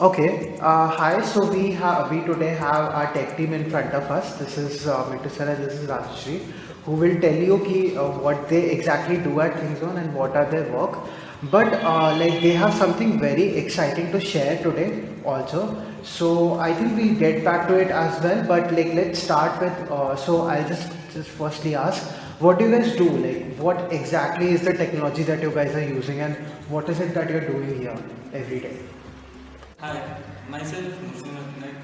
Okay. Hi. So we today have our tech team in front of us. This is Mittu sir and this is Rajashri, who will tell you what they exactly do at ThinkZone and what are their work. But like they have something very exciting to share today also. So I think we'll get back to it as well. But like let's start with. So I'll just firstly ask, what do you guys do? Like what exactly is the technology that you guys are using, and what is it that you're doing here every day? Hi, myself Muslimat Naik.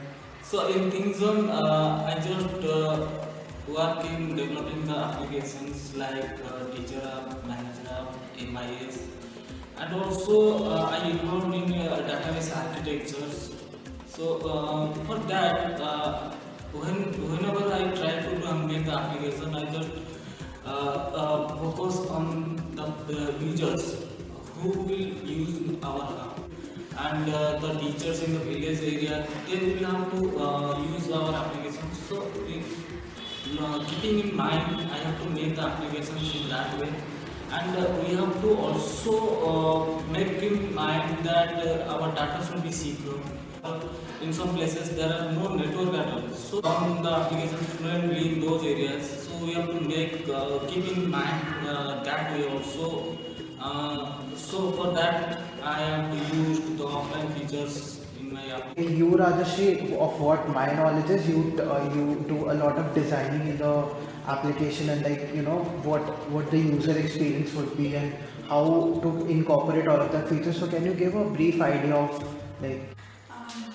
So in ThinkZone, I just work in developing the applications like Teacher App, Manager App, MIS, and also I involved in database architectures. So for that, whenever I try to make the application, I just focus on the users who will use our app, and the teachers in the village area, they will have to use our application. So keeping in mind, I have to make the applications in that way, and we have to also make in mind that our data should be secure. In some places there are no network at all, so on the applications fluently in those areas, so we have to make keep in mind that way also. So for that, I have used the offline features in my app. You, Rajashri, of what my knowledge is, you do a lot of designing in the application and like what the user experience would be and how to incorporate all of that features. So can you give a brief idea of like?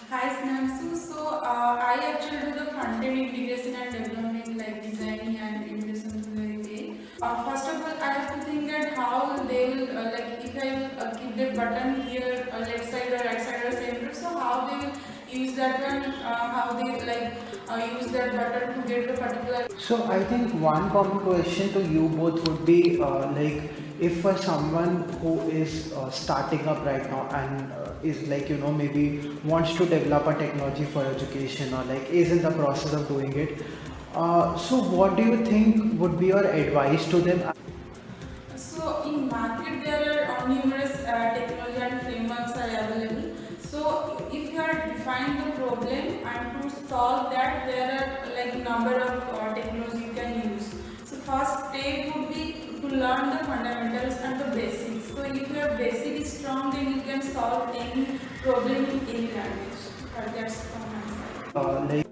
Hi Snamsu. So I actually do the front-end integration and development like designing and integration to the way. First of all, I have to think that how they will like if I will keep the button here left side or right side or center. So how they will use that one? How they like use that button to get the particular. So I think one common question to you both would be like if for someone who is starting up right now and is like maybe wants to develop a technology for education or like is in the process of doing it. So what do you think would be your advice to them? So in market there are numerous technology and frameworks are available. So if you are defining the problem and to solve that, there are like number of technology you can use. So first step would be to learn the fundamentals and the basics. So if your basic is strong, then you can solve any problem in any language. That's from my side. Like